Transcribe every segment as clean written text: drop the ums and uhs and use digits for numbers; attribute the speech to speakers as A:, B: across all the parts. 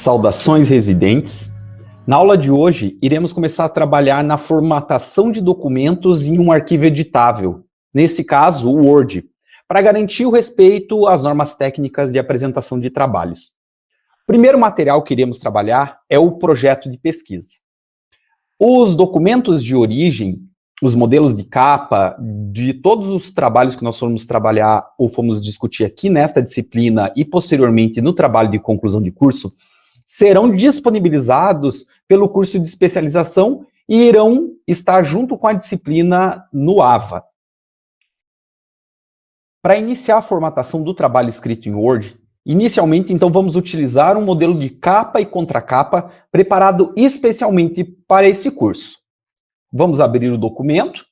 A: Saudações, residentes! Na aula de hoje, iremos começar a trabalhar na formatação de documentos em um arquivo editável, nesse caso, o Word, para garantir o respeito às normas técnicas de apresentação de trabalhos. O primeiro material que iremos trabalhar é o projeto de pesquisa. Os documentos de origem, os modelos de capa, de todos os trabalhos que nós formos trabalhar ou fomos discutir aqui nesta disciplina e posteriormente no trabalho de conclusão de curso, serão disponibilizados pelo curso de especialização e irão estar junto com a disciplina no AVA. Para iniciar a formatação do trabalho escrito em Word, inicialmente, então, vamos utilizar um modelo de capa e contracapa preparado especialmente para esse curso. Vamos abrir o documento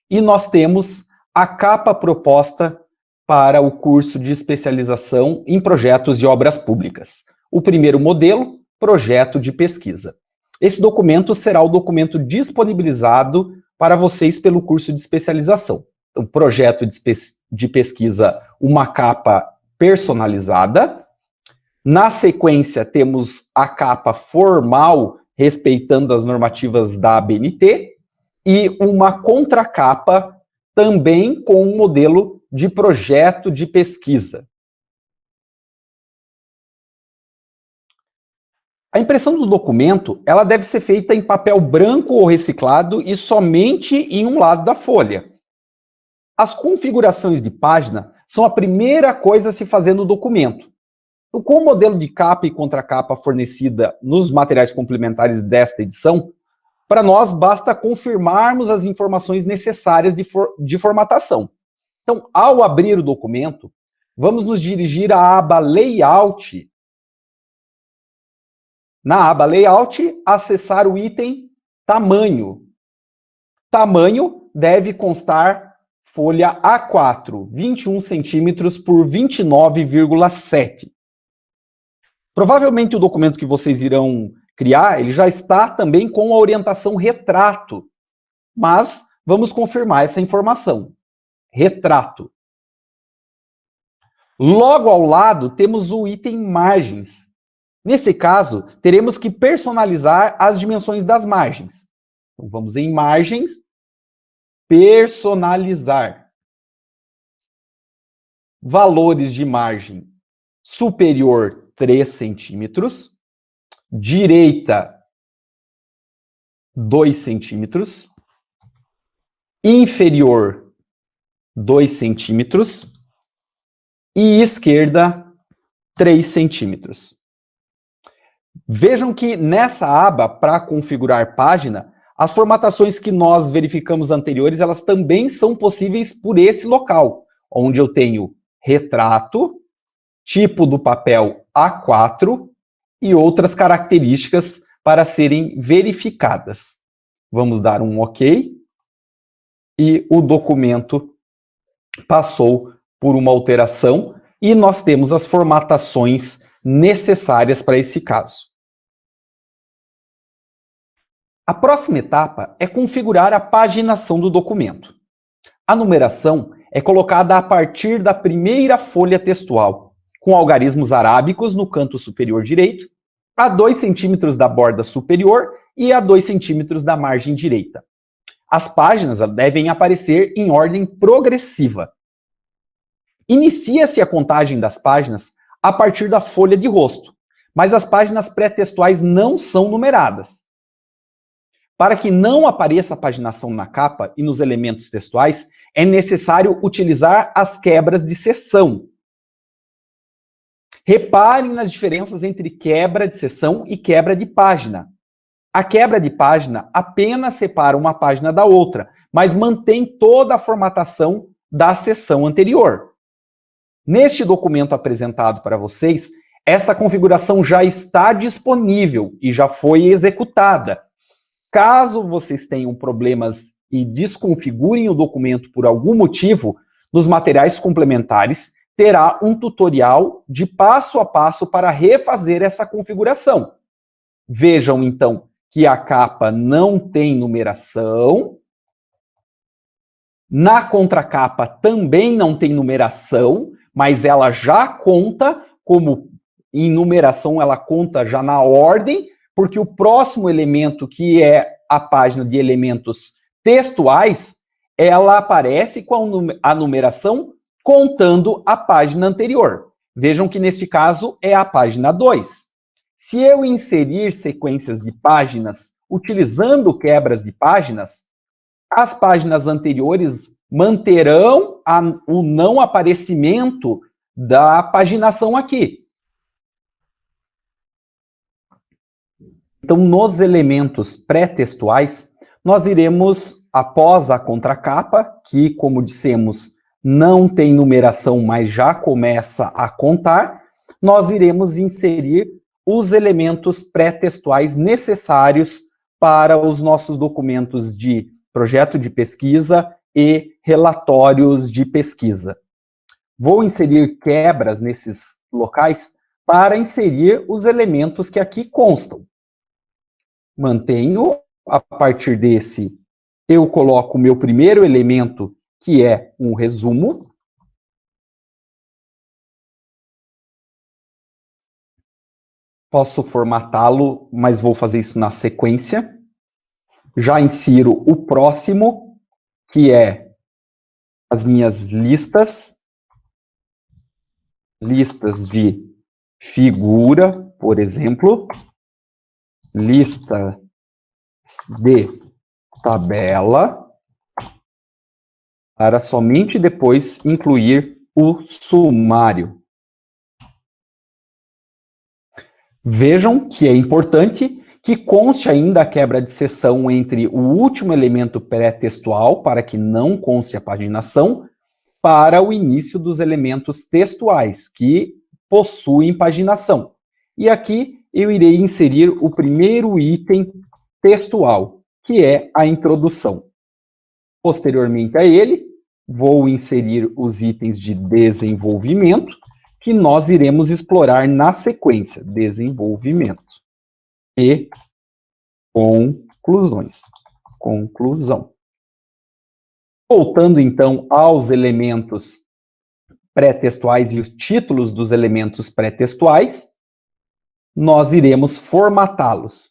A: e nós temos a capa proposta para o curso de especialização em projetos e obras públicas. O primeiro modelo, projeto de pesquisa. Esse documento será o documento disponibilizado para vocês pelo curso de especialização. O projeto de pesquisa, uma capa personalizada. Na sequência, temos a capa formal, respeitando as normativas da ABNT, e uma contracapa também com um modelo de projeto de pesquisa. A impressão do documento, ela deve ser feita em papel branco ou reciclado e somente em um lado da folha. As configurações de página são a primeira coisa a se fazer no documento. Com o modelo de capa e contracapa fornecida nos materiais complementares desta edição, para nós basta confirmarmos as informações necessárias de formatação. Então, ao abrir o documento, vamos nos dirigir à aba Layout. Na aba Layout, acessar o item Tamanho. Tamanho deve constar folha A4, 21 centímetros por 29,7. Provavelmente o documento que vocês irão criar, ele já está também com a orientação retrato, mas vamos confirmar essa informação. Retrato. Logo ao lado temos o item margens. Nesse caso, teremos que personalizar as dimensões das margens. Então vamos em margens, personalizar. Valores de margem superior 3 centímetros, direita 2 centímetros, inferior 2 centímetros e esquerda 3 centímetros. Vejam que nessa aba, para configurar página, as formatações que nós verificamos anteriores, elas também são possíveis por esse local, onde eu tenho retrato, tipo do papel A4 e outras características para serem verificadas. Vamos dar um OK. E o documento passou por uma alteração e nós temos as formatações necessárias para esse caso. A próxima etapa é configurar a paginação do documento. A numeração é colocada a partir da primeira folha textual, com algarismos arábicos no canto superior direito, a 2 centímetros da borda superior e a 2 centímetros da margem direita. As páginas devem aparecer em ordem progressiva. Inicia-se a contagem das páginas a partir da folha de rosto, mas as páginas pré-textuais não são numeradas. Para que não apareça a paginação na capa e nos elementos textuais, é necessário utilizar as quebras de seção. Reparem nas diferenças entre quebra de seção e quebra de página. A quebra de página apenas separa uma página da outra, mas mantém toda a formatação da seção anterior. Neste documento apresentado para vocês, esta configuração já está disponível e já foi executada. Caso vocês tenham problemas e desconfigurem o documento por algum motivo, nos materiais complementares terá um tutorial de passo a passo para refazer essa configuração. Vejam, então, que a capa não tem numeração. Na contracapa também não tem numeração, mas ela já conta como em numeração, ela conta já na ordem, porque o próximo elemento, que é a página de elementos textuais, ela aparece com a numeração contando a página anterior. Vejam que, neste caso, é a página 2. Se eu inserir sequências de páginas utilizando quebras de páginas, as páginas anteriores manterão o não aparecimento da paginação aqui. Então, nos elementos pré-textuais, nós iremos, após a contracapa, que, como dissemos, não tem numeração, mas já começa a contar, nós iremos inserir os elementos pré-textuais necessários para os nossos documentos de projeto de pesquisa e relatórios de pesquisa. Vou inserir quebras nesses locais para inserir os elementos que aqui constam. Mantenho, a partir desse, eu coloco o meu primeiro elemento, que é um resumo. Posso formatá-lo, mas vou fazer isso na sequência. Já insiro o próximo, que é as minhas listas. Listas de figura, por exemplo. Lista de tabela, para somente depois incluir o sumário. Vejam que é importante que conste ainda a quebra de seção entre o último elemento pré-textual, para que não conste a paginação, para o início dos elementos textuais, que possuem paginação. E aqui eu irei inserir o primeiro item textual, que é a introdução. Posteriormente a ele, vou inserir os itens de desenvolvimento, que nós iremos explorar na sequência. Desenvolvimento e conclusões. Conclusão. Voltando, então, aos elementos pré-textuais e os títulos dos elementos pré-textuais, nós iremos formatá-los.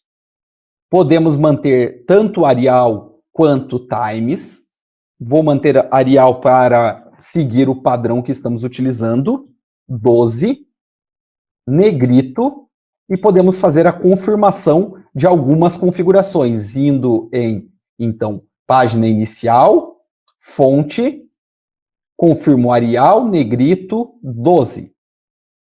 A: Podemos manter tanto Arial quanto Times. Vou manter Arial para seguir o padrão que estamos utilizando, 12, negrito, e podemos fazer a confirmação de algumas configurações, indo em, então, página inicial, fonte, confirmo Arial, negrito, 12.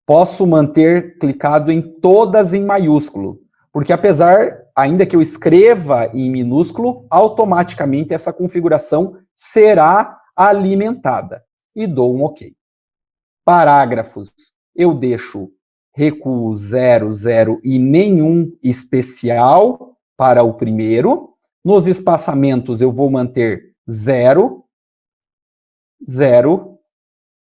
A: Posso manter clicado em todas em maiúsculo, porque apesar, ainda que eu escreva em minúsculo, automaticamente essa configuração será alimentada. E dou um OK. Parágrafos, eu deixo recuo 0, 0 e nenhum especial para o primeiro. Nos espaçamentos, eu vou manter 0, 0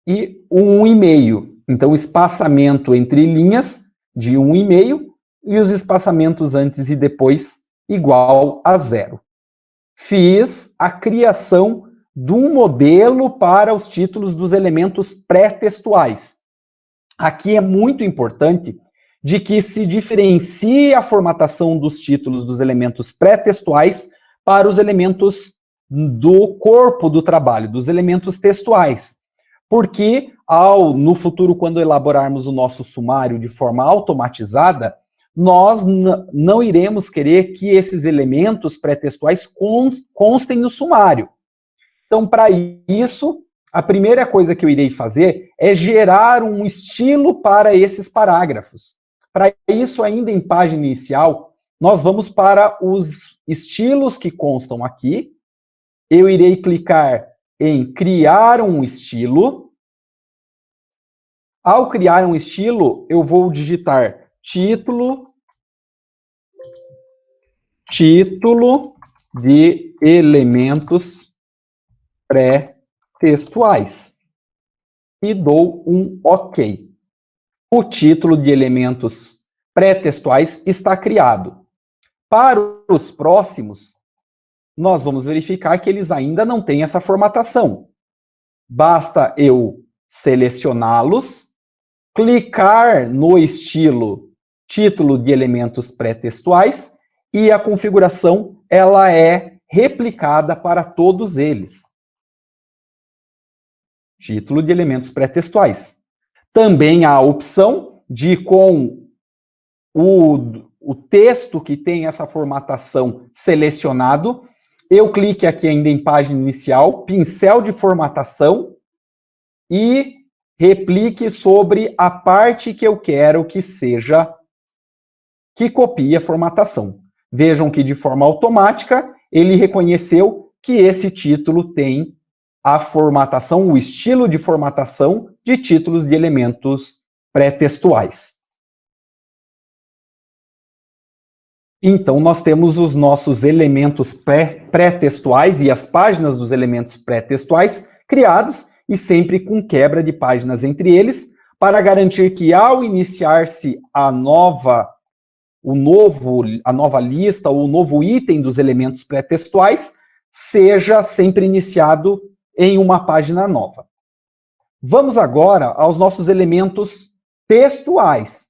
A: e 1,5. Então, espaçamento entre linhas de 1,5 e os espaçamentos antes e depois igual a 0. Fiz a criação de um modelo para os títulos dos elementos pré-textuais. Aqui é muito importante de que se diferencie a formatação dos títulos dos elementos pré-textuais para os elementos do corpo do trabalho, dos elementos textuais. Porque, no futuro, quando elaborarmos o nosso sumário de forma automatizada, nós não iremos querer que esses elementos pré-textuais constem no sumário. Então, para isso, a primeira coisa que eu irei fazer é gerar um estilo para esses parágrafos. Para isso, ainda em página inicial, nós vamos para os estilos que constam aqui. Eu irei clicar em criar um estilo. Ao criar um estilo, eu vou digitar título de elementos pré-textuais e dou um OK. O título de elementos pré-textuais está criado. Para os próximos, nós vamos verificar que eles ainda não têm essa formatação. Basta eu selecioná-los, clicar no estilo título de elementos pré-textuais e a configuração ela é replicada para todos eles. Título de elementos pré-textuais. Também há a opção de, com o texto que tem essa formatação selecionado, eu clique aqui ainda em página inicial, pincel de formatação, e replique sobre a parte que eu quero que seja, que copie a formatação. Vejam que de forma automática, ele reconheceu que esse título tem a formatação, o estilo de formatação de títulos de elementos pré-textuais. Então, nós temos os nossos elementos pré-textuais e as páginas dos elementos pré-textuais criados e sempre com quebra de páginas entre eles, para garantir que ao iniciar-se a nova lista ou o novo item dos elementos pré-textuais, seja sempre iniciado em uma página nova. Vamos agora aos nossos elementos textuais.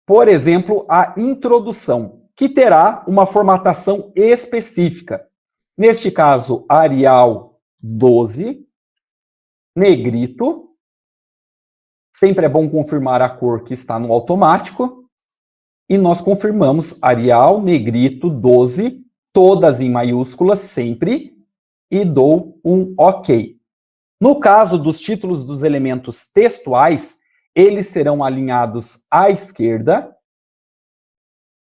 A: Por exemplo, a introdução, que terá uma formatação específica. Neste caso, Arial 12, negrito. Sempre é bom confirmar a cor que está no automático. E nós confirmamos Arial, negrito, 12, todas em maiúsculas sempre, e dou um OK. No caso dos títulos dos elementos textuais, eles serão alinhados à esquerda.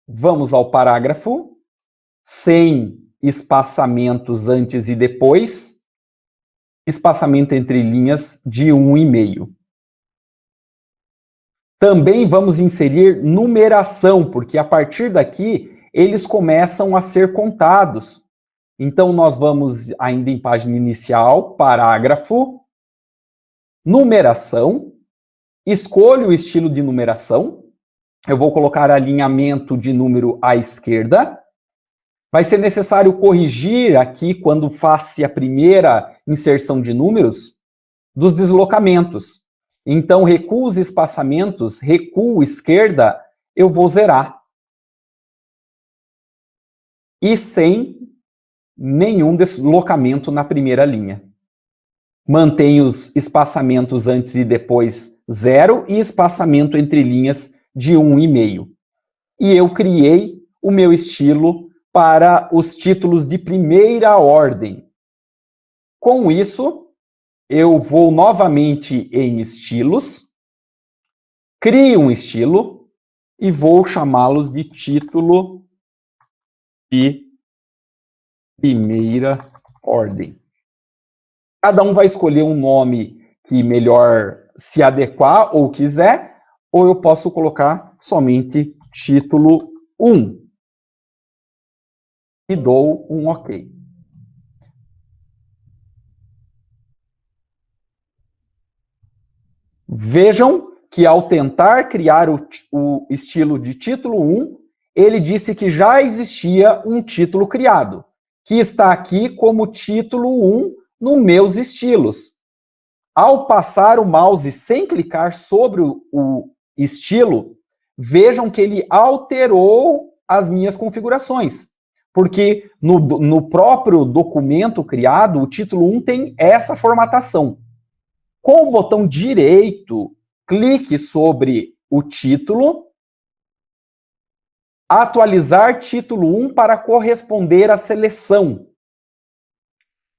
A: Vamos ao parágrafo, sem espaçamentos antes e depois, espaçamento entre linhas de 1,5. Também vamos inserir numeração, porque a partir daqui eles começam a ser contados. Então, nós vamos ainda em página inicial, parágrafo, numeração, escolho o estilo de numeração, eu vou colocar alinhamento de número à esquerda. Vai ser necessário corrigir aqui, quando faça a primeira inserção de números, dos deslocamentos. Então, recuo os espaçamentos, recuo esquerda, eu vou zerar. E sem nenhum deslocamento na primeira linha. Mantenho os espaçamentos antes e depois 0 e espaçamento entre linhas de 1,5. E eu criei o meu estilo para os títulos de primeira ordem. Com isso, eu vou novamente em estilos, crio um estilo e vou chamá-los de título de primeira ordem. Cada um vai escolher um nome que melhor se adequar ou quiser, ou eu posso colocar somente título 1. E dou um OK. Vejam que ao tentar criar o estilo de título 1, ele disse que já existia um título criado, que está aqui como título 1 nos meus estilos. Ao passar o mouse sem clicar sobre o estilo, vejam que ele alterou as minhas configurações. Porque no próprio documento criado, o título 1 tem essa formatação. Com o botão direito, clique sobre o título, atualizar título 1 para corresponder à seleção.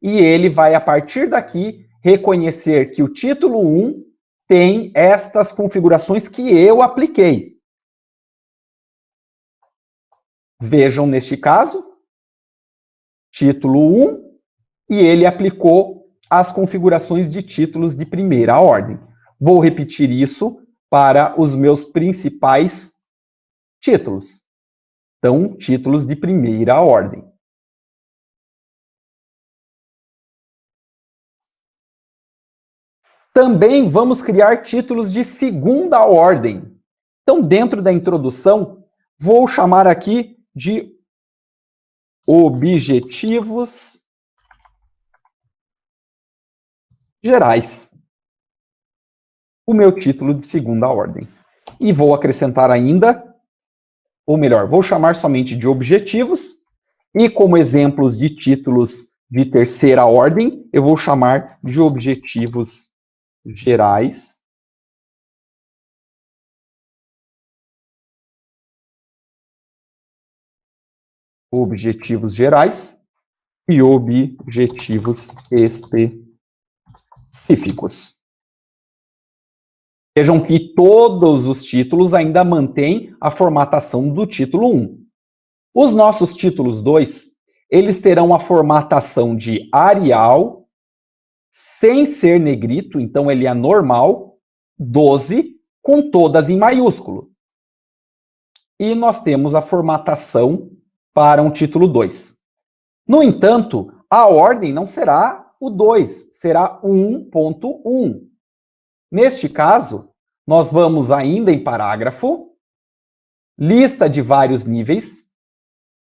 A: E ele vai, a partir daqui, reconhecer que o título 1 tem estas configurações que eu apliquei. Vejam neste caso, título 1, e ele aplicou as configurações de títulos de primeira ordem. Vou repetir isso para os meus principais títulos. Então, títulos de primeira ordem. Também vamos criar títulos de segunda ordem. Então, dentro da introdução, vou chamar aqui de objetivos gerais. o meu título de segunda ordem. E vou acrescentar ainda, ou melhor, vou chamar somente de objetivos, e como exemplos de títulos de terceira ordem, eu vou chamar de objetivos gerais. Objetivos gerais e objetivos específicos. Vejam que todos os títulos ainda mantêm a formatação do título 1. Os nossos títulos 2, eles terão a formatação de Arial, sem ser negrito, então ele é normal, 12, com todas em maiúsculo. E nós temos a formatação para um título 2. No entanto, a ordem não será o 2, será 1.1. Neste caso, nós vamos ainda em parágrafo, lista de vários níveis,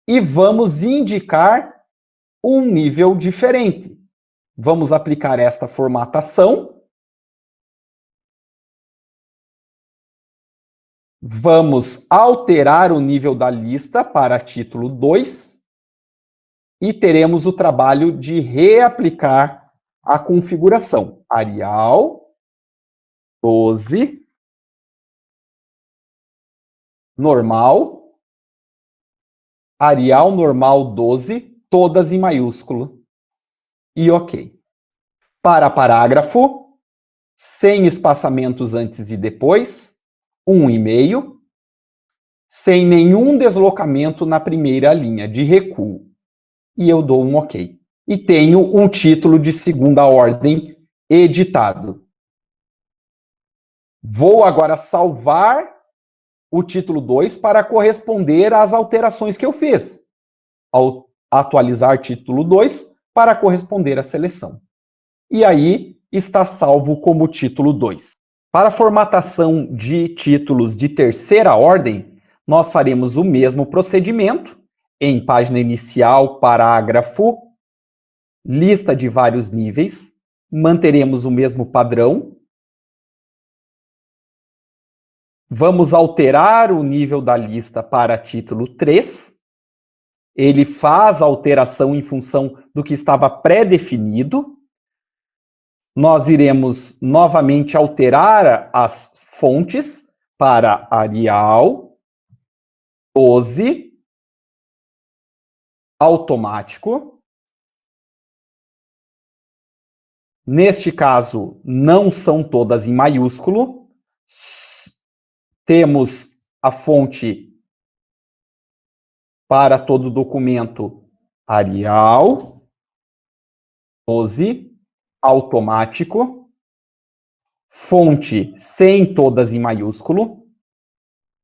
A: e vamos indicar um nível diferente. Vamos aplicar esta formatação. Vamos alterar o nível da lista para título 2 e teremos o trabalho de reaplicar a configuração. Arial 12, normal, Arial normal 12, todas em maiúsculo. E ok. Para parágrafo, sem espaçamentos antes e depois, 1,5, sem nenhum deslocamento na primeira linha de recuo. E eu dou um ok. E tenho um título de segunda ordem editado. Vou agora salvar o título 2 para corresponder às alterações que eu fiz. Ao atualizar título 2 para corresponder à seleção. E aí está salvo como título 2. Para a formatação de títulos de terceira ordem, nós faremos o mesmo procedimento em página inicial, parágrafo, lista de vários níveis, manteremos o mesmo padrão. Vamos alterar o nível da lista para título 3. Ele faz a alteração em função do que estava pré-definido. Nós iremos novamente alterar as fontes para Arial 12, automático. Neste caso, não são todas em maiúsculo. Temos a fonte para todo o documento Arial 12, automático. Fonte sem todas em maiúsculo.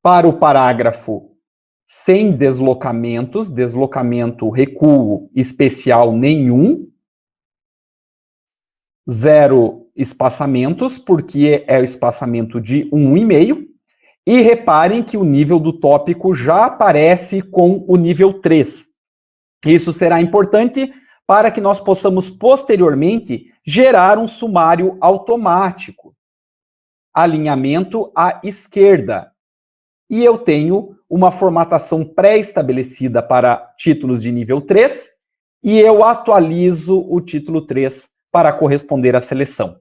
A: Para o parágrafo, sem deslocamentos, deslocamento, recuo especial nenhum. 0 espaçamentos, porque é o espaçamento de 1,5. E reparem que o nível do tópico já aparece com o nível 3. Isso será importante para que nós possamos posteriormente gerar um sumário automático. Alinhamento à esquerda. E eu tenho uma formatação pré-estabelecida para títulos de nível 3 e eu atualizo o título 3 para corresponder à seleção.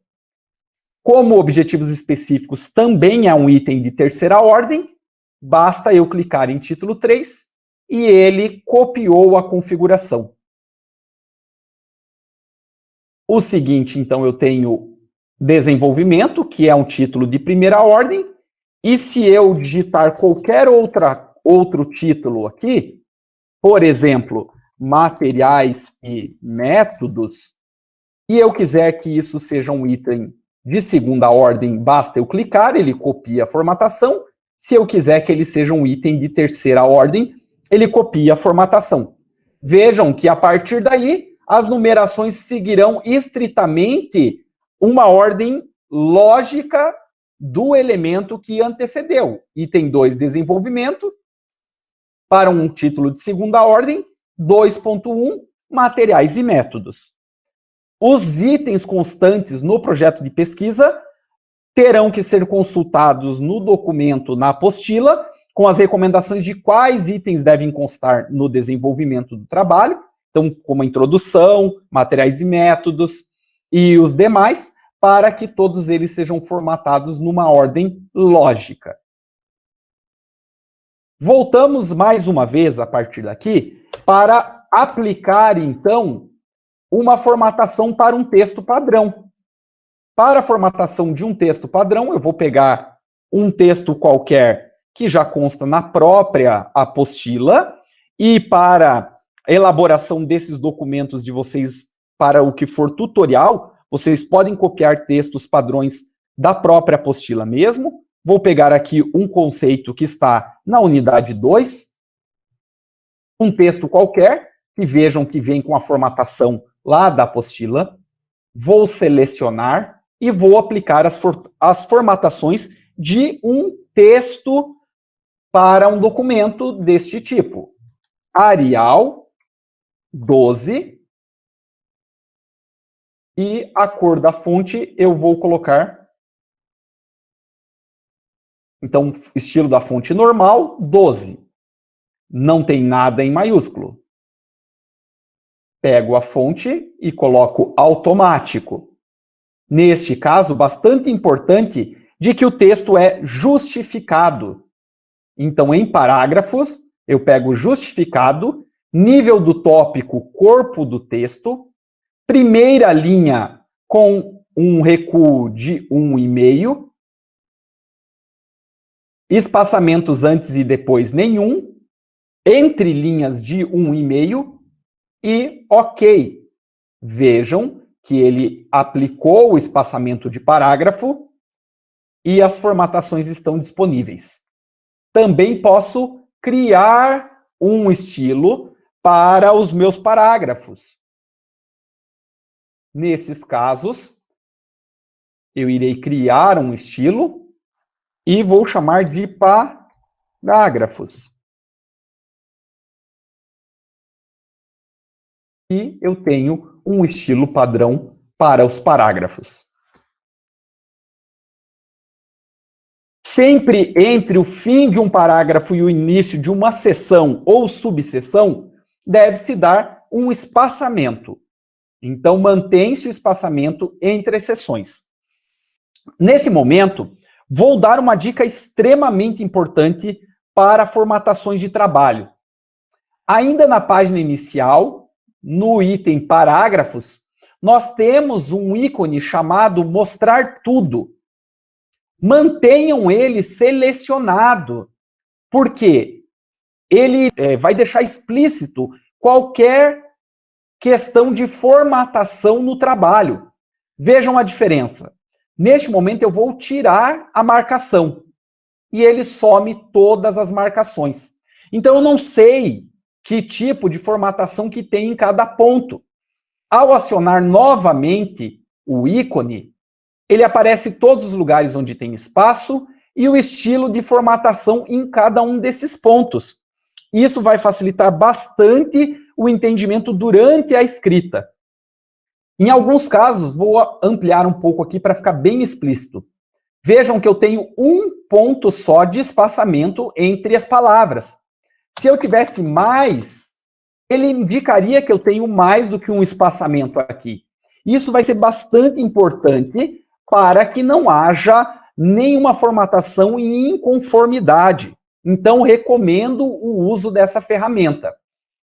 A: Como objetivos específicos também é um item de terceira ordem, basta eu clicar em título 3 e ele copiou a configuração. O seguinte, então, eu tenho desenvolvimento, que é um título de primeira ordem, e se eu digitar qualquer outro título aqui, por exemplo, materiais e métodos, e eu quiser que isso seja um item de segunda ordem, basta eu clicar, ele copia a formatação. Se eu quiser que ele seja um item de terceira ordem, ele copia a formatação. Vejam que a partir daí, as numerações seguirão estritamente uma ordem lógica do elemento que antecedeu. Item 2, desenvolvimento, para um título de segunda ordem, 2.1, materiais e métodos. Os itens constantes no projeto de pesquisa terão que ser consultados no documento, na apostila, com as recomendações de quais itens devem constar no desenvolvimento do trabalho, então, como a introdução, materiais e métodos e os demais, para que todos eles sejam formatados numa ordem lógica. Voltamos mais uma vez, a partir daqui, para aplicar, então, uma formatação para um texto padrão. Para a formatação de um texto padrão, eu vou pegar um texto qualquer que já consta na própria apostila, e para a elaboração desses documentos de vocês para o que for tutorial, vocês podem copiar textos padrões da própria apostila mesmo. Vou pegar aqui um conceito que está na unidade 2, um texto qualquer, que vejam que vem com a formatação lá da apostila. Vou selecionar e vou aplicar as formatações de um texto para um documento deste tipo. Arial 12. E a cor da fonte eu vou colocar, então, estilo da fonte normal, 12. Não tem nada em maiúsculo. Pego a fonte e coloco automático. Neste caso, bastante importante, de que o texto é justificado. Então, em parágrafos, eu pego justificado, nível do tópico, corpo do texto, primeira linha com um recuo de 1,5, espaçamentos antes e depois nenhum, entre linhas de 1,5 e ok. Vejam que ele aplicou o espaçamento de parágrafo e as formatações estão disponíveis. Também posso criar um estilo para os meus parágrafos. Nesses casos, eu irei criar um estilo e vou chamar de parágrafos. E eu tenho um estilo padrão para os parágrafos. Sempre entre o fim de um parágrafo e o início de uma seção ou subseção, deve-se dar um espaçamento. Então, mantém-se o espaçamento entre as seções. Nesse momento, vou dar uma dica extremamente importante para formatações de trabalho. Ainda na página inicial, no item parágrafos, nós temos um ícone chamado Mostrar Tudo. Mantenham ele selecionado, porque ele vai deixar explícito qualquer questão de formatação no trabalho. Vejam a diferença. Neste momento, eu vou tirar a marcação e ele some todas as marcações. Então, eu não sei que tipo de formatação que tem em cada ponto. Ao acionar novamente o ícone, ele aparece em todos os lugares onde tem espaço e o estilo de formatação em cada um desses pontos. Isso vai facilitar bastante o entendimento durante a escrita. Em alguns casos, vou ampliar um pouco aqui para ficar bem explícito. Vejam que eu tenho um ponto só de espaçamento entre as palavras. Se eu tivesse mais, ele indicaria que eu tenho mais do que um espaçamento aqui. Isso vai ser bastante importante para que não haja nenhuma formatação em inconformidade. Então, recomendo o uso dessa ferramenta.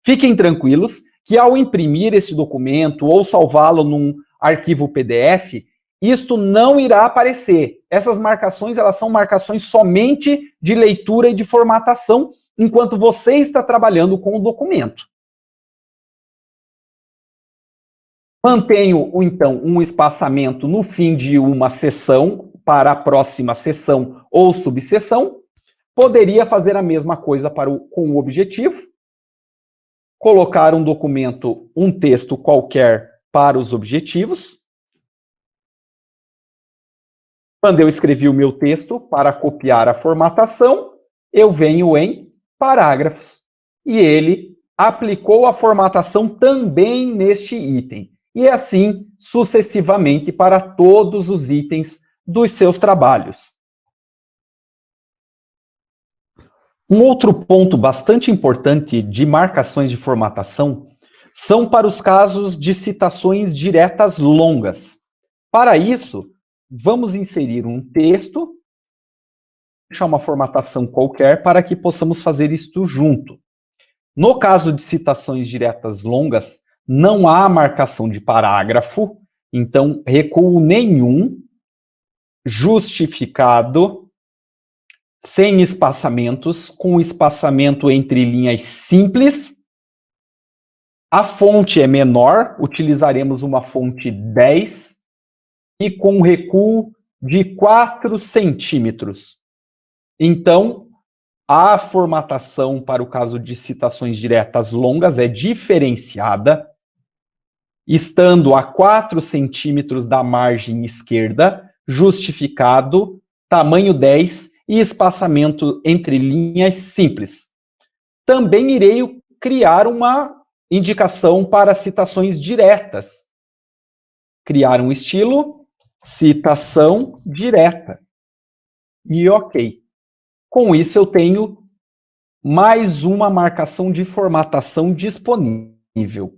A: Fiquem tranquilos que ao imprimir esse documento ou salvá-lo num arquivo PDF, isto não irá aparecer. Essas marcações, elas são marcações somente de leitura e de formatação, enquanto você está trabalhando com o documento. Mantenho, então, um espaçamento no fim de uma seção para a próxima seção ou subseção. Poderia fazer a mesma coisa com o objetivo. Colocar um documento, um texto qualquer para os objetivos. Quando eu escrevi o meu texto, para copiar a formatação, eu venho em parágrafos. E ele aplicou a formatação também neste item. E assim, sucessivamente, para todos os itens dos seus trabalhos. Um outro ponto bastante importante de marcações de formatação são para os casos de citações diretas longas. Para isso, vamos inserir um texto, deixar uma formatação qualquer para que possamos fazer isto junto. No caso de citações diretas longas, não há marcação de parágrafo, então recuo nenhum, justificado, sem espaçamentos, com espaçamento entre linhas simples. A fonte é menor, utilizaremos uma fonte 10 e com recuo de 4 centímetros. Então, a formatação para o caso de citações diretas longas é diferenciada, estando a 4 centímetros da margem esquerda, justificado, tamanho 10 e espaçamento entre linhas simples. Também irei criar uma indicação para citações diretas. Criar um estilo, citação direta. E ok. Com isso eu tenho mais uma marcação de formatação disponível.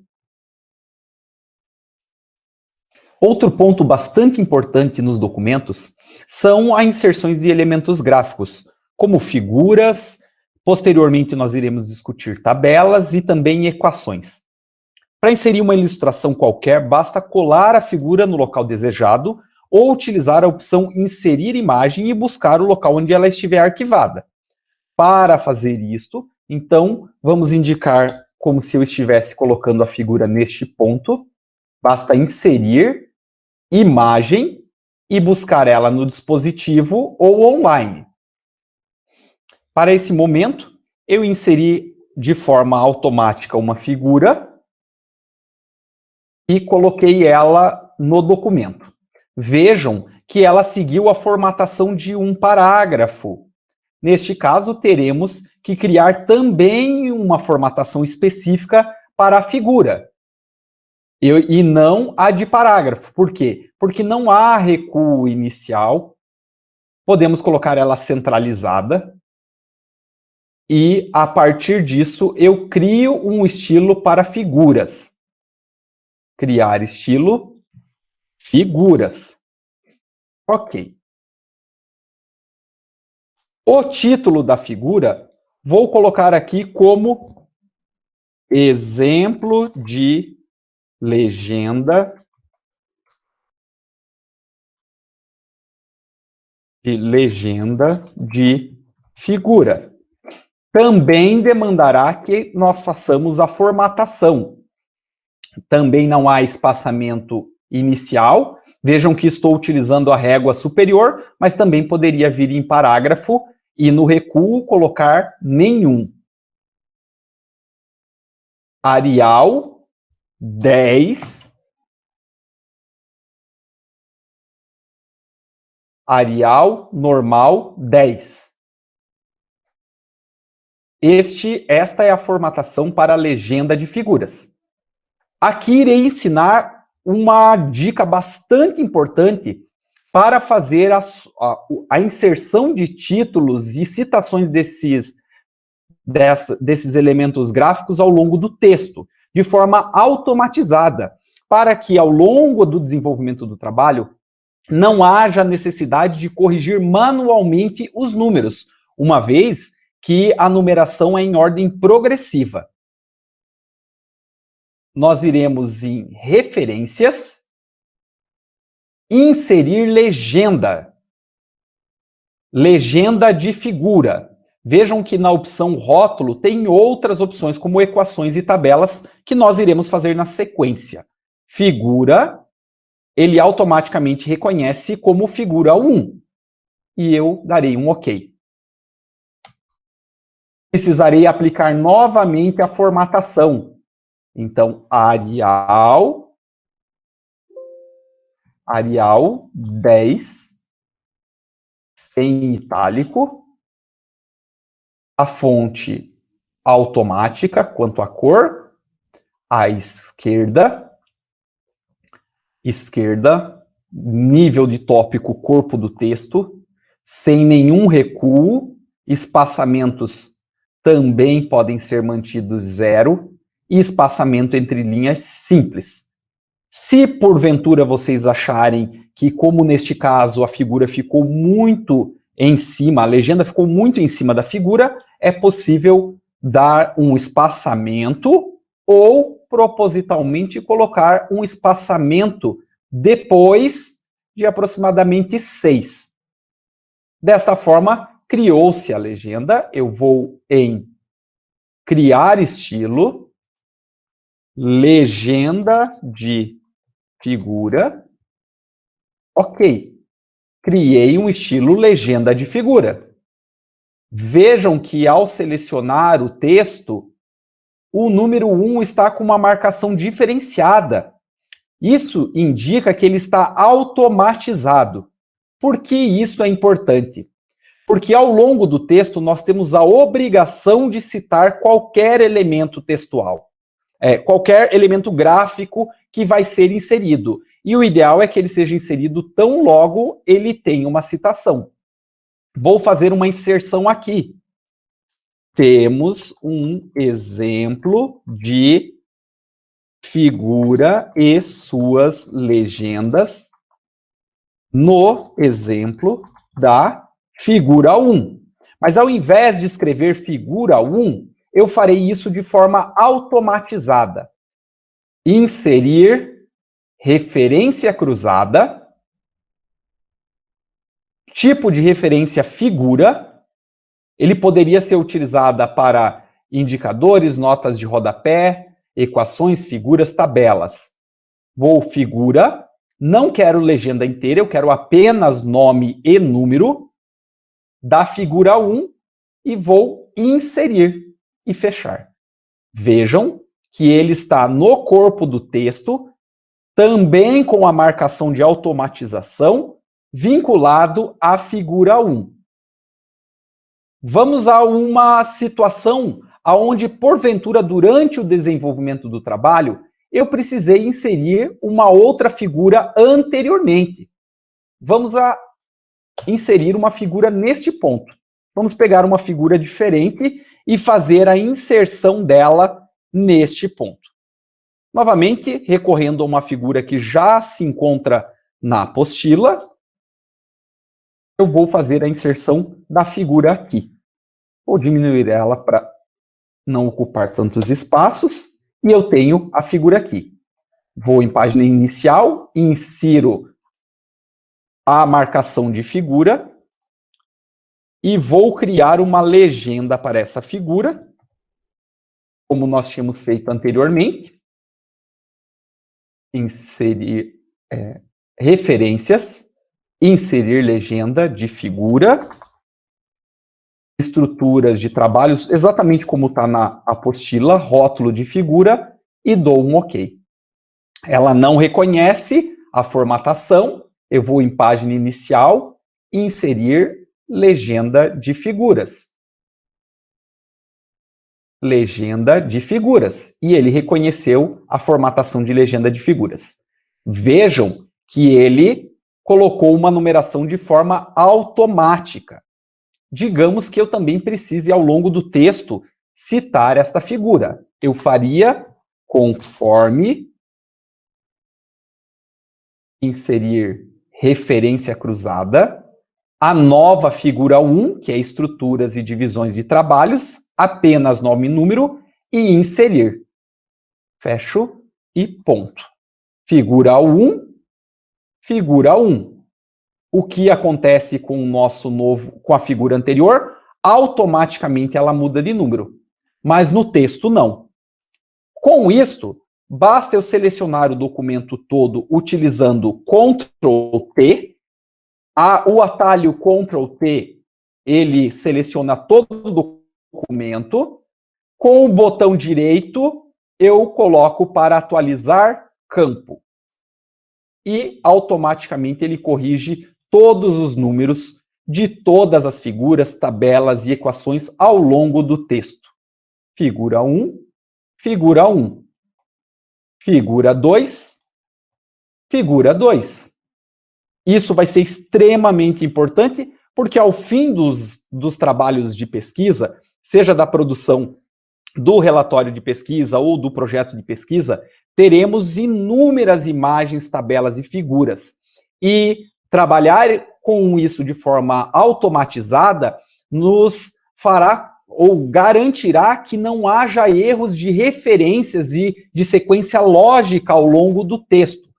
A: Outro ponto bastante importante nos documentos são as inserções de elementos gráficos, como figuras. Posteriormente, nós iremos discutir tabelas e também equações. Para inserir uma ilustração qualquer, basta colar a figura no local desejado ou utilizar a opção Inserir imagem e buscar o local onde ela estiver arquivada. Para fazer isto, então, vamos indicar como se eu estivesse colocando a figura neste ponto. Basta inserir imagem e buscar ela no dispositivo ou online. Para esse momento, eu inseri de forma automática uma figura e coloquei ela no documento. Vejam que ela seguiu a formatação de um parágrafo. Neste caso, teremos que criar também uma formatação específica para a figura. E não a de parágrafo. Por quê? Porque não há recuo inicial. Podemos colocar ela centralizada. E, a partir disso, eu crio um estilo para figuras. Criar estilo, figuras. Ok. O título da figura, vou colocar aqui como exemplo de legenda de figura. Também demandará que nós façamos a formatação. Também não há espaçamento inicial. Vejam que estou utilizando a régua superior, mas também poderia vir em parágrafo e no recuo colocar nenhum. Arial 10. Arial normal 10. Esta é a formatação para a legenda de figuras. Aqui irei ensinar uma dica bastante importante para fazer a inserção de títulos e citações desses elementos gráficos ao longo do texto, de forma automatizada, para que ao longo do desenvolvimento do trabalho não haja necessidade de corrigir manualmente os números, uma vez que a numeração é em ordem progressiva. Nós iremos em referências, inserir legenda. Legenda de figura. Vejam que na opção rótulo tem outras opções, como equações e tabelas, que nós iremos fazer na sequência. Figura, ele automaticamente reconhece como figura 1. E eu darei um OK. Precisarei aplicar novamente a formatação. Então, Arial 10, sem itálico, a fonte automática quanto à cor, à esquerda, nível de tópico, corpo do texto, sem nenhum recuo, espaçamentos também podem ser mantidos 0, e espaçamento entre linhas simples. Se porventura vocês acharem que, como neste caso, a figura ficou muito em cima, a legenda ficou muito em cima da figura, é possível dar um espaçamento ou propositalmente colocar um espaçamento depois de aproximadamente 6. Desta forma, criou-se a legenda. Eu vou em criar estilo, legenda de figura. Ok, criei um estilo legenda de figura. Vejam que ao selecionar o texto, o número 1 está com uma marcação diferenciada. Isso indica que ele está automatizado. Por que isso é importante? Porque ao longo do texto nós temos a obrigação de citar qualquer elemento textual, qualquer elemento gráfico que vai ser inserido. E o ideal é que ele seja inserido tão logo ele tenha uma citação. Vou fazer uma inserção aqui. Temos um exemplo de figura e suas legendas no exemplo da figura 1. Mas ao invés de escrever figura 1, eu farei isso de forma automatizada. Inserir referência cruzada, tipo de referência figura. Ele poderia ser utilizada para indicadores, notas de rodapé, equações, figuras, tabelas. Vou figura, não quero legenda inteira, eu quero apenas nome e número da figura 1 e vou inserir e fechar. Vejam que ele está no corpo do texto, também com a marcação de automatização, vinculado à figura 1. Vamos a uma situação onde, porventura, durante o desenvolvimento do trabalho, eu precisei inserir uma outra figura anteriormente. Vamos inserir uma figura neste ponto. Vamos pegar uma figura diferente e fazer a inserção dela neste ponto. Novamente, recorrendo a uma figura que já se encontra na apostila, eu vou fazer a inserção da figura aqui. Vou diminuir ela para não ocupar tantos espaços, e eu tenho a figura aqui. Vou em página inicial, insiro a marcação de figura, e vou criar uma legenda para essa figura, como nós tínhamos feito anteriormente. Inserir referências, inserir legenda de figura, estruturas de trabalhos, exatamente como está na apostila, rótulo de figura, e dou um OK. Ela não reconhece a formatação, eu vou em página inicial, inserir legenda de figuras. Legenda de figuras. E ele reconheceu a formatação de legenda de figuras. Vejam que ele colocou uma numeração de forma automática. Digamos que eu também precise, ao longo do texto, citar esta figura. Eu faria conforme inserir referência cruzada, a nova figura 1, que é estruturas e divisões de trabalhos, apenas nome e número, e inserir. Fecho e ponto. Figura 1, figura 1. O que acontece com o nosso com a figura anterior? Automaticamente ela muda de número. Mas no texto não. Com isto, basta eu selecionar o documento todo utilizando Ctrl+T. O atalho Ctrl+T, ele seleciona todo o documento. Com o botão direito, eu coloco para atualizar campo. E automaticamente ele corrige todos os números de todas as figuras, tabelas e equações ao longo do texto. Figura 1, figura 1. Figura 2, figura 2. Isso vai ser extremamente importante, porque ao fim dos trabalhos de pesquisa, seja da produção do relatório de pesquisa ou do projeto de pesquisa, teremos inúmeras imagens, tabelas e figuras. E trabalhar com isso de forma automatizada nos fará ou garantirá que não haja erros de referências e de sequência lógica ao longo do texto.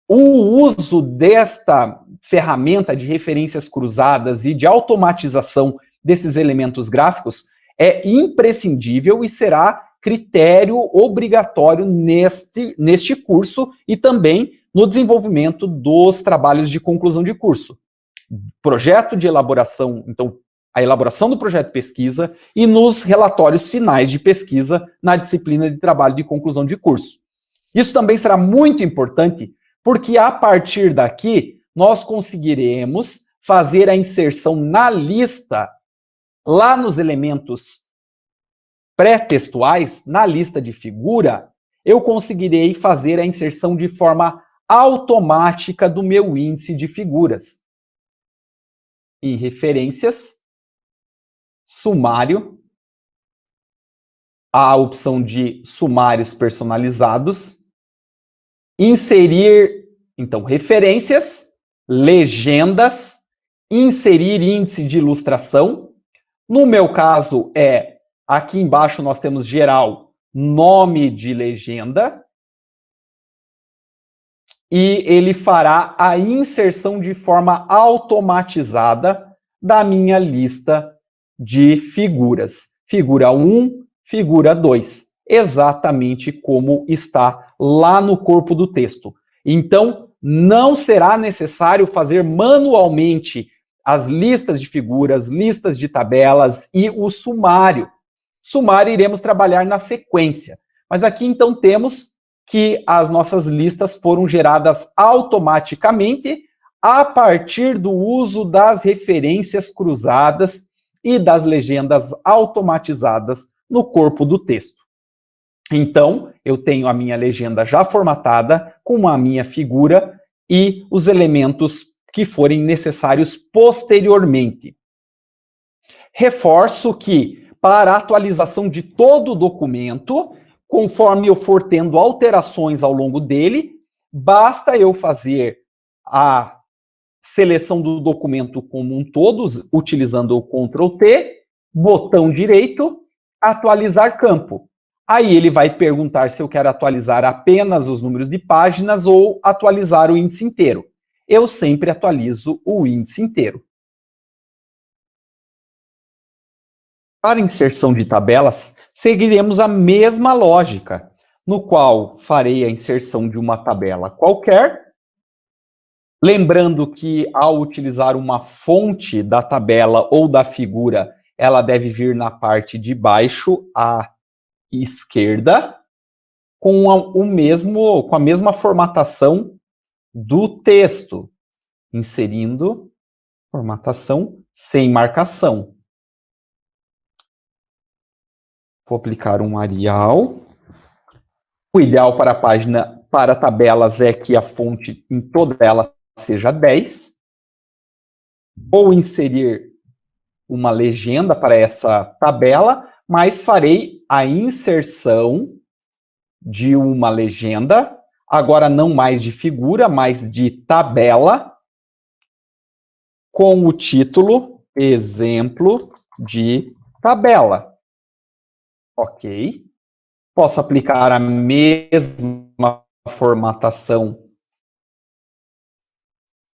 A: O uso desta ferramenta de referências cruzadas e de automatização desses elementos gráficos é imprescindível e será critério obrigatório neste curso e também no desenvolvimento dos trabalhos de conclusão de curso. Projeto de elaboração, então, a elaboração do projeto de pesquisa e nos relatórios finais de pesquisa na disciplina de trabalho de conclusão de curso. Isso também será muito importante, porque a partir daqui nós conseguiremos fazer a inserção na lista, lá nos elementos pré-textuais, na lista de figura, eu conseguirei fazer a inserção de forma automática do meu índice de figuras. Em referências, sumário, a opção de sumários personalizados, inserir, então, referências, legendas, inserir índice de ilustração. No meu caso, aqui embaixo nós temos geral, nome de legenda, e ele fará a inserção de forma automatizada da minha lista de figuras. Figura 1, figura 2, exatamente como está lá no corpo do texto. Então, não será necessário fazer manualmente as listas de figuras, listas de tabelas e o sumário. Sumário iremos trabalhar na sequência. Mas aqui, então, temos que as nossas listas foram geradas automaticamente a partir do uso das referências cruzadas e das legendas automatizadas no corpo do texto. Então, eu tenho a minha legenda já formatada com a minha figura e os elementos que forem necessários posteriormente. Reforço que, para a atualização de todo o documento, conforme eu for tendo alterações ao longo dele, basta eu fazer a seleção do documento como um todo, utilizando o Ctrl T, botão direito, atualizar campo. Aí ele vai perguntar se eu quero atualizar apenas os números de páginas ou atualizar o índice inteiro. Eu sempre atualizo o índice inteiro. Para inserção de tabelas, seguiremos a mesma lógica, no qual farei a inserção de uma tabela qualquer, lembrando que ao utilizar uma fonte da tabela ou da figura, ela deve vir na parte de baixo à esquerda, com a mesma formatação do texto, inserindo formatação sem marcação. Vou aplicar um Arial. O ideal para a página, para tabelas, é que a fonte em toda ela seja 10. Vou inserir uma legenda para essa tabela, mas farei a inserção de uma legenda, agora não mais de figura, mas de tabela, com o título Exemplo de Tabela. Ok. Posso aplicar a mesma formatação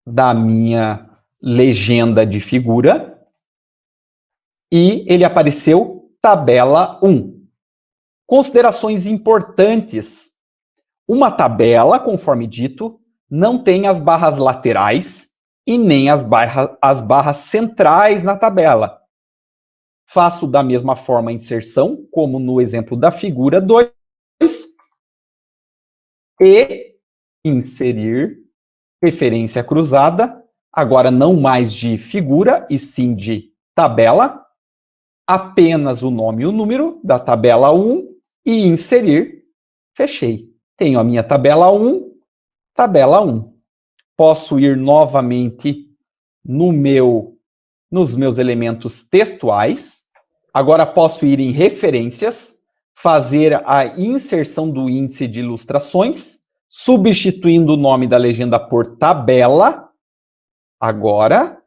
A: da minha legenda de figura. E ele apareceu tabela 1. Considerações importantes. Uma tabela, conforme dito, não tem as barras laterais e nem as barras centrais na tabela. Faço da mesma forma a inserção, como no exemplo da figura 2, e inserir referência cruzada, agora não mais de figura, e sim de tabela, apenas o nome e o número da tabela 1, e inserir, fechei. Tenho a minha tabela 1, tabela 1. posso ir novamente nos meus elementos textuais. Agora posso ir em referências, fazer a inserção do índice de ilustrações, substituindo o nome da legenda por tabela. Agora.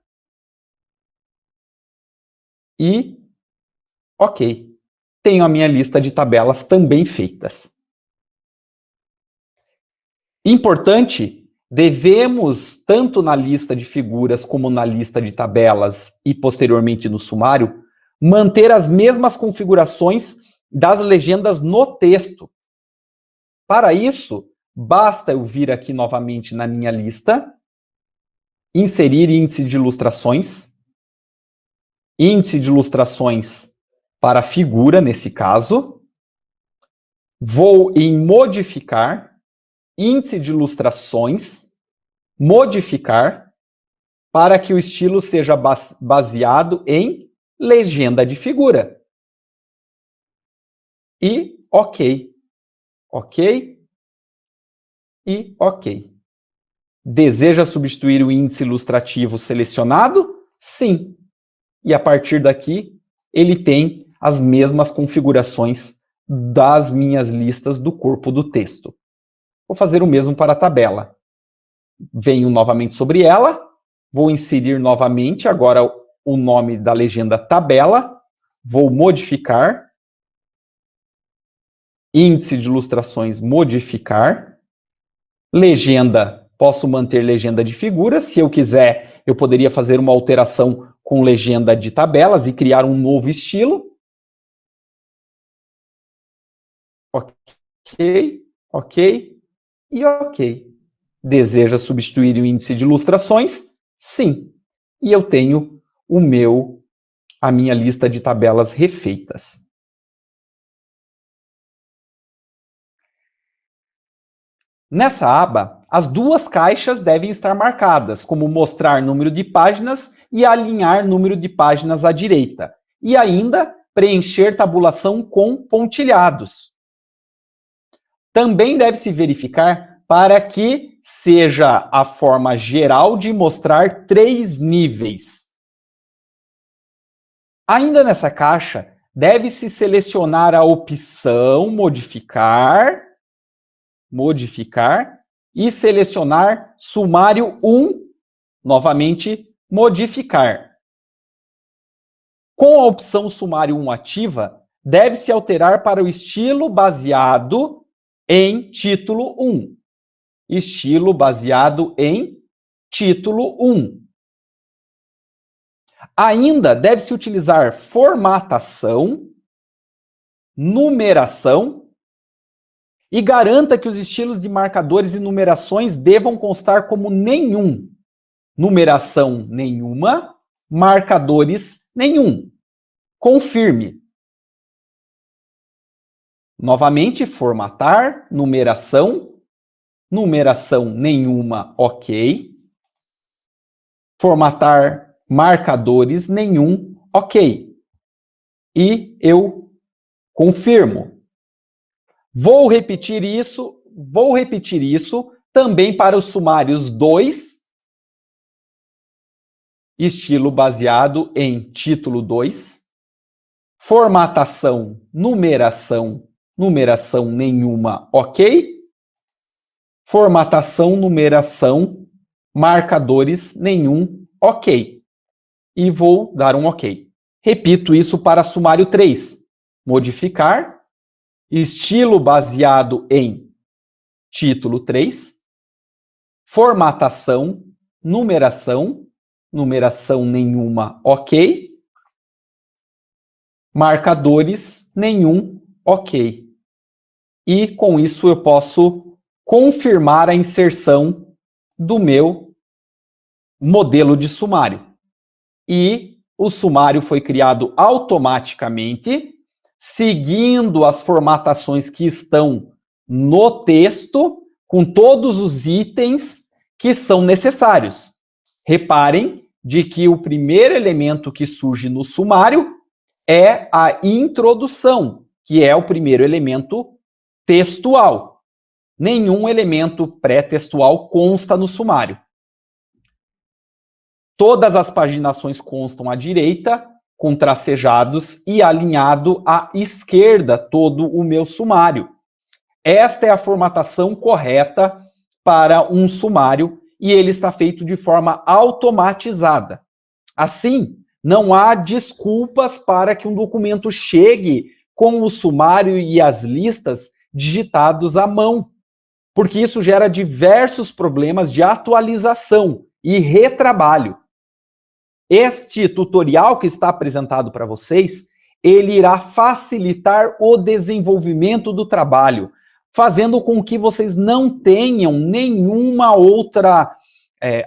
A: E, ok. Tenho a minha lista de tabelas também feitas. Importante, devemos, tanto na lista de figuras como na lista de tabelas e posteriormente no sumário, manter as mesmas configurações das legendas no texto. Para isso, basta eu vir aqui novamente na minha lista, inserir índice de ilustrações para a figura, nesse caso. Vou em modificar, índice de ilustrações, modificar, para que o estilo seja baseado em legenda de figura. E ok. Ok. E ok. Deseja substituir o índice ilustrativo selecionado? Sim. E a partir daqui, ele tem as mesmas configurações das minhas listas do corpo do texto. Vou fazer o mesmo para a tabela. Venho novamente sobre ela, vou inserir novamente agora o nome da legenda tabela, vou modificar, índice de ilustrações modificar, legenda, posso manter legenda de figuras, se eu quiser, eu poderia fazer uma alteração com legenda de tabelas e criar um novo estilo. Ok, ok e ok. Deseja substituir o índice de ilustrações? Sim. E eu tenho a minha lista de tabelas refeitas. Nessa aba, as duas caixas devem estar marcadas, como mostrar número de páginas e alinhar número de páginas à direita. E ainda preencher tabulação com pontilhados. Também deve-se verificar para que seja a forma geral de mostrar 3 níveis. Ainda nessa caixa, deve-se selecionar a opção modificar e selecionar sumário 1, novamente modificar. Com a opção sumário 1 ativa, deve-se alterar para o estilo baseado em título 1. Estilo baseado em título 1. Ainda deve-se utilizar formatação, numeração, e garanta que os estilos de marcadores e numerações devam constar como nenhum. Numeração nenhuma, marcadores nenhum. Confirme. Novamente, formatar, numeração nenhuma, ok. Formatar marcadores nenhum, ok. E eu confirmo. Vou repetir isso também para os sumários 2, estilo baseado em título 2, formatação, numeração nenhuma, ok. Formatação, numeração, marcadores nenhum, ok. E vou dar um ok. Repito isso para sumário 3. Modificar, estilo baseado em título 3, formatação, numeração nenhuma, ok. Marcadores nenhum, ok. E com isso eu posso confirmar a inserção do meu modelo de sumário. E o sumário foi criado automaticamente, seguindo as formatações que estão no texto, com todos os itens que são necessários. Reparem de que o primeiro elemento que surge no sumário é a introdução, que é o primeiro elemento textual. Nenhum elemento pré-textual consta no sumário. Todas as paginações constam à direita, com tracejados, e alinhado à esquerda todo o meu sumário. Esta é a formatação correta para um sumário e ele está feito de forma automatizada. Assim, não há desculpas para que um documento chegue com o sumário e as listas digitados à mão, porque isso gera diversos problemas de atualização e retrabalho. Este tutorial que está apresentado para vocês, ele irá facilitar o desenvolvimento do trabalho, fazendo com que vocês não tenham nenhuma outra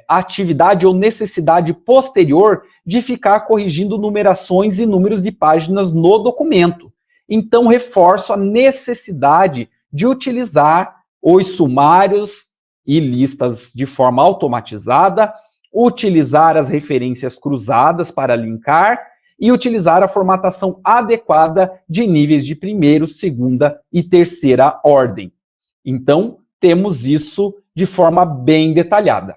A: atividade ou necessidade posterior de ficar corrigindo numerações e números de páginas no documento. Então, reforço a necessidade de utilizar os sumários e listas de forma automatizada, utilizar as referências cruzadas para linkar e utilizar a formatação adequada de níveis de primeira, segunda e terceira ordem. Então, temos isso de forma bem detalhada.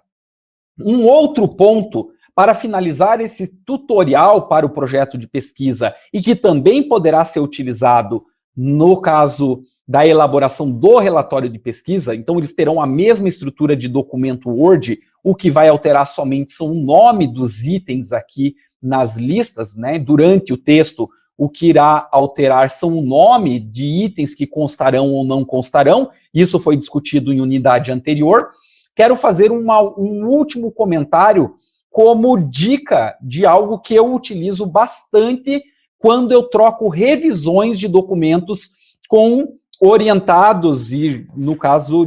A: Um outro ponto para finalizar esse tutorial para o projeto de pesquisa e que também poderá ser utilizado no caso da elaboração do relatório de pesquisa, então eles terão a mesma estrutura de documento Word, o que vai alterar somente são o nome dos itens aqui nas listas, né? Durante o texto, o que irá alterar são o nome de itens que constarão ou não constarão, isso foi discutido em unidade anterior. Quero fazer um último comentário como dica de algo que eu utilizo bastante quando eu troco revisões de documentos com orientados, e no caso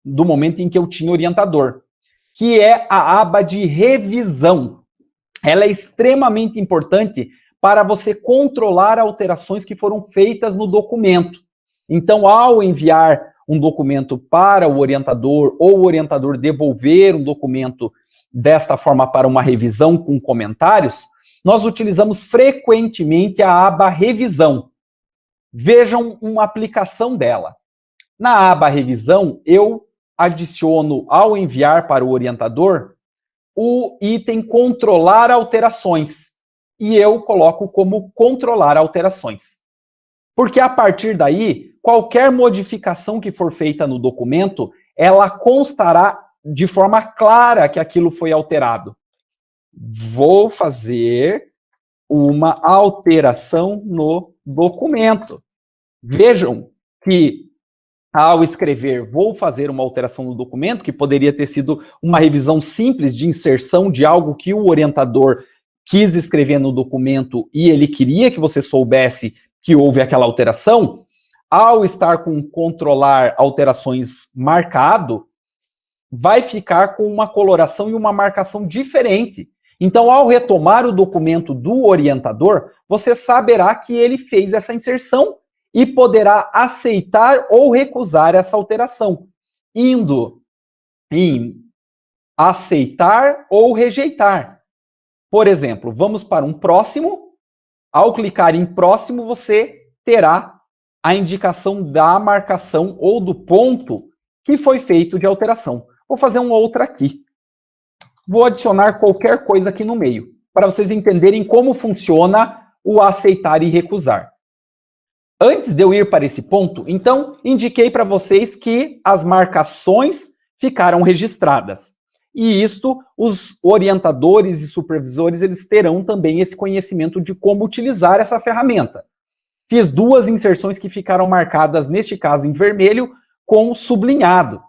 A: do momento em que eu tinha orientador, que é a aba de revisão. Ela é extremamente importante para você controlar alterações que foram feitas no documento. Então, ao enviar um documento para o orientador ou o orientador devolver um documento desta forma para uma revisão com comentários, nós utilizamos frequentemente a aba revisão. Vejam uma aplicação dela. Na aba revisão, eu adiciono ao enviar para o orientador o item controlar alterações e eu coloco como controlar alterações. Porque a partir daí, qualquer modificação que for feita no documento, ela constará de forma clara que aquilo foi alterado. Vou fazer uma alteração no documento. Vejam que ao escrever vou fazer uma alteração no documento, que poderia ter sido uma revisão simples de inserção de algo que o orientador quis escrever no documento e ele queria que você soubesse que houve aquela alteração, ao estar com controlar alterações marcado, vai ficar com uma coloração e uma marcação diferente. Então, ao retomar o documento do orientador, você saberá que ele fez essa inserção e poderá aceitar ou recusar essa alteração, indo em aceitar ou rejeitar. Por exemplo, vamos para um próximo. Ao clicar em próximo, você terá a indicação da marcação ou do ponto que foi feito de alteração. Vou fazer uma outra aqui. Vou adicionar qualquer coisa aqui no meio, para vocês entenderem como funciona o aceitar e recusar. Antes de eu ir para esse ponto, então, indiquei para vocês que as marcações ficaram registradas. E isto, os orientadores e supervisores, eles terão também esse conhecimento de como utilizar essa ferramenta. Fiz duas inserções que ficaram marcadas, neste caso em vermelho, com sublinhado.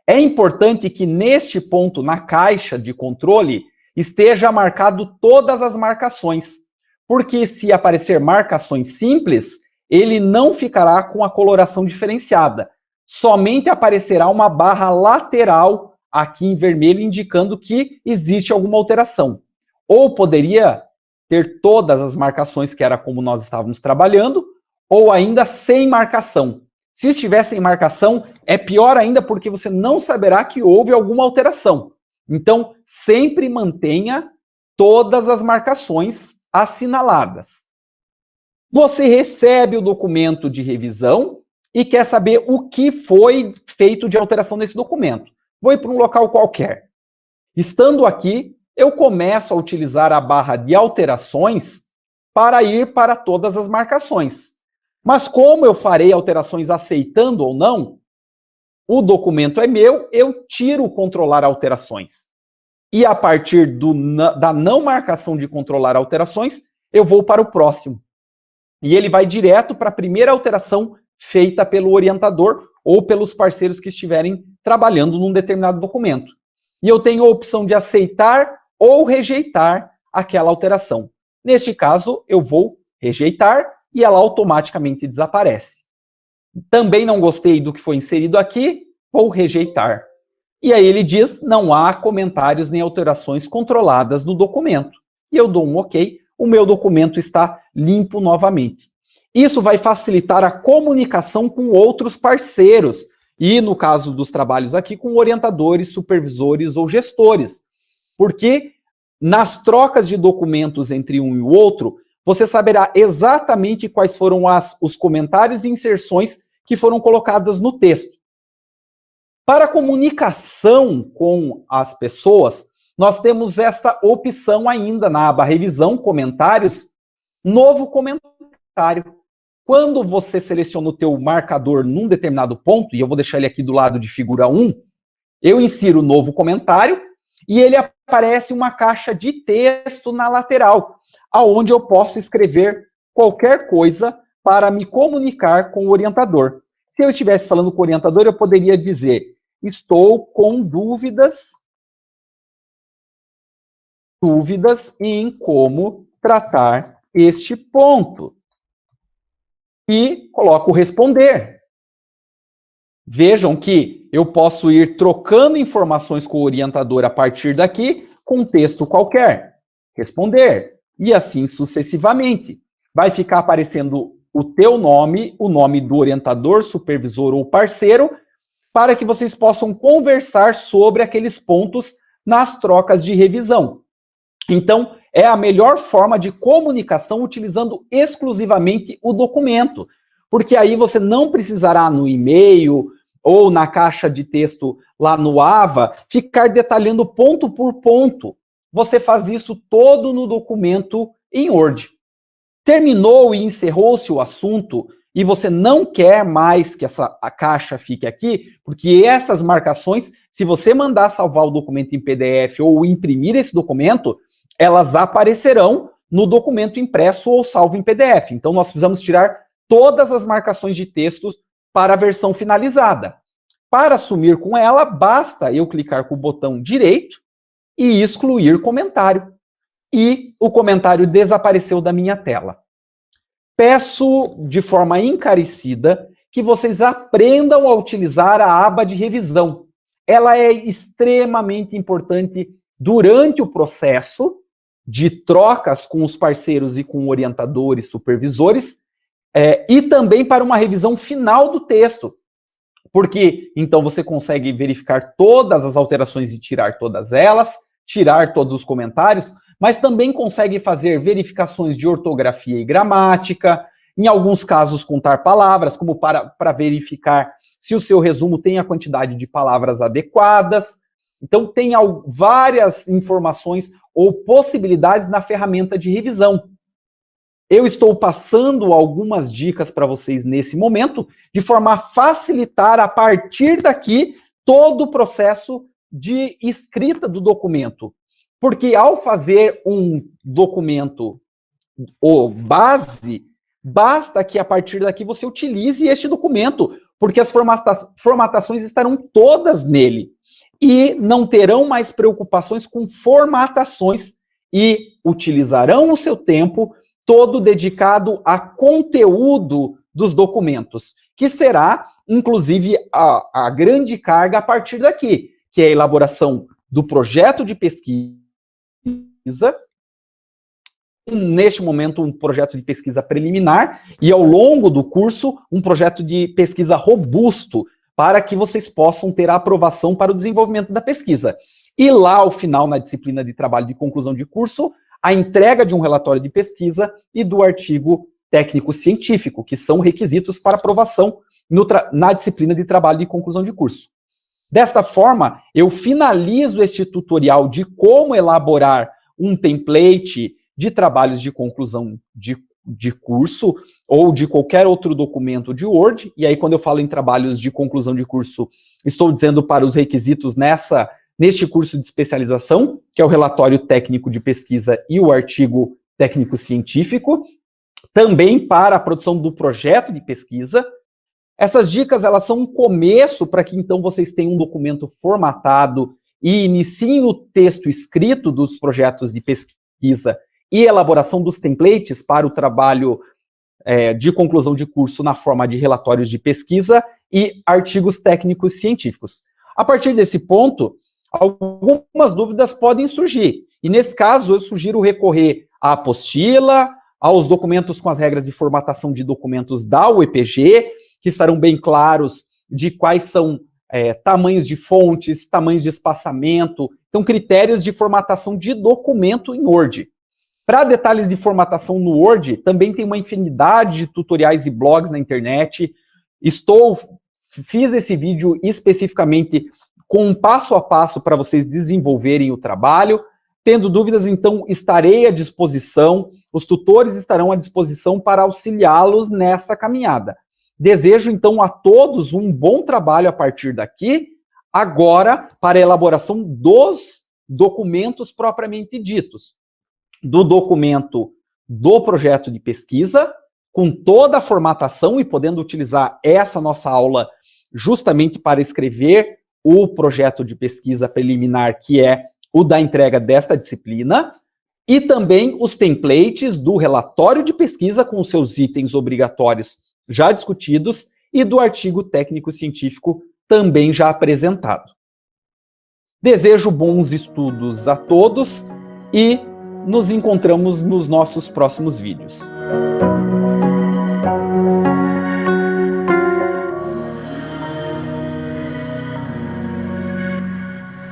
A: É importante que neste ponto, na caixa de controle, esteja marcado todas as marcações, porque se aparecer marcações simples, ele não ficará com a coloração diferenciada. Somente aparecerá uma barra lateral aqui em vermelho, indicando que existe alguma alteração. Ou poderia ter todas as marcações, que era como nós estávamos trabalhando, ou ainda sem marcação. Se estiver sem marcação, é pior ainda porque você não saberá que houve alguma alteração. Então, sempre mantenha todas as marcações assinaladas. Você recebe o documento de revisão e quer saber o que foi feito de alteração nesse documento. Vou ir para um local qualquer. Estando aqui, eu começo a utilizar a barra de alterações para ir para todas as marcações. Mas como eu farei alterações aceitando ou não, o documento é meu, eu tiro o controlar alterações. E a partir da não marcação de controlar alterações, eu vou para o próximo. E ele vai direto para a primeira alteração feita pelo orientador ou pelos parceiros que estiverem trabalhando num determinado documento. E eu tenho a opção de aceitar ou rejeitar aquela alteração. Neste caso, eu vou rejeitar e ela automaticamente desaparece. Também não gostei do que foi inserido aqui, vou rejeitar. E aí ele diz, não há comentários nem alterações controladas no documento. E eu dou um OK, o meu documento está limpo novamente. Isso vai facilitar a comunicação com outros parceiros, e no caso dos trabalhos aqui, com orientadores, supervisores ou gestores. Porque nas trocas de documentos entre um e o outro, você saberá exatamente quais foram os comentários e inserções que foram colocadas no texto. Para a comunicação com as pessoas, nós temos esta opção ainda na aba Revisão, Comentários, Novo Comentário. Quando você seleciona o teu marcador num determinado ponto, e eu vou deixar ele aqui do lado de figura 1, eu insiro o novo comentário e ele aparece uma caixa de texto na lateral, aonde eu posso escrever qualquer coisa para me comunicar com o orientador. Se eu estivesse falando com o orientador, eu poderia dizer, estou com dúvidas em como tratar este ponto. E coloco responder. Vejam que eu posso ir trocando informações com o orientador a partir daqui, com um texto qualquer. Responder. E assim sucessivamente. Vai ficar aparecendo o teu nome, o nome do orientador, supervisor ou parceiro, para que vocês possam conversar sobre aqueles pontos nas trocas de revisão. Então, é a melhor forma de comunicação utilizando exclusivamente o documento, porque aí você não precisará no e-mail ou na caixa de texto lá no Ava ficar detalhando ponto por ponto. Você faz isso todo no documento em Word. Terminou e encerrou-se o assunto e você não quer mais que a caixa fique aqui, porque essas marcações, se você mandar salvar o documento em PDF ou imprimir esse documento, elas aparecerão no documento impresso ou salvo em PDF. Então, nós precisamos tirar todas as marcações de texto para a versão finalizada. Para sumir com ela, basta eu clicar com o botão direito e excluir comentário. E o comentário desapareceu da minha tela. Peço de forma encarecida que vocês aprendam a utilizar a aba de revisão. Ela é extremamente importante durante o processo de trocas com os parceiros e com orientadores, supervisores, e também para uma revisão final do texto. Porque, então, você consegue verificar todas as alterações e tirar todas elas, tirar todos os comentários, mas também consegue fazer verificações de ortografia e gramática, em alguns casos contar palavras, como para verificar se o seu resumo tem a quantidade de palavras adequadas. Então, tem várias informações ou possibilidades na ferramenta de revisão. Eu estou passando algumas dicas para vocês nesse momento, de forma a facilitar, a partir daqui, todo o processo de escrita do documento. Porque ao fazer um documento ou base, basta que a partir daqui você utilize este documento, porque as formatações estarão todas nele. E não terão mais preocupações com formatações e utilizarão o seu tempo todo dedicado a conteúdo dos documentos, que será, inclusive, a grande carga a partir daqui, que é a elaboração do projeto de pesquisa, neste momento um projeto de pesquisa preliminar, e ao longo do curso um projeto de pesquisa robusto, para que vocês possam ter a aprovação para o desenvolvimento da pesquisa. E lá, ao final, na disciplina de trabalho de conclusão de curso, a entrega de um relatório de pesquisa e do artigo técnico-científico, que são requisitos para aprovação na disciplina de trabalho de conclusão de curso. Desta forma, eu finalizo este tutorial de como elaborar um template de trabalhos de conclusão de curso ou de qualquer outro documento de Word. E aí, quando eu falo em trabalhos de conclusão de curso, estou dizendo para os requisitos neste curso de especialização, que é o relatório técnico de pesquisa e o artigo técnico-científico, também para a produção do projeto de pesquisa. Essas dicas, elas são um começo para que, então, vocês tenham um documento formatado e iniciem o texto escrito dos projetos de pesquisa e elaboração dos templates para o trabalho de conclusão de curso na forma de relatórios de pesquisa e artigos técnicos científicos. A partir desse ponto, algumas dúvidas podem surgir. E, nesse caso, eu sugiro recorrer à apostila, aos documentos com as regras de formatação de documentos da UEPG, que estarão bem claros de quais são tamanhos de fontes, tamanhos de espaçamento, então critérios de formatação de documento em Word. Para detalhes de formatação no Word, também tem uma infinidade de tutoriais e blogs na internet. Fiz esse vídeo especificamente com um passo a passo para vocês desenvolverem o trabalho. Tendo dúvidas, então, estarei à disposição, os tutores estarão à disposição para auxiliá-los nessa caminhada. Desejo, então, a todos um bom trabalho a partir daqui, agora para a elaboração dos documentos propriamente ditos. Do documento do projeto de pesquisa, com toda a formatação e podendo utilizar essa nossa aula justamente para escrever o projeto de pesquisa preliminar, que é o da entrega desta disciplina, e também os templates do relatório de pesquisa com os seus itens obrigatórios já discutidos e do artigo técnico-científico também já apresentado. Desejo bons estudos a todos e nos encontramos nos nossos próximos vídeos.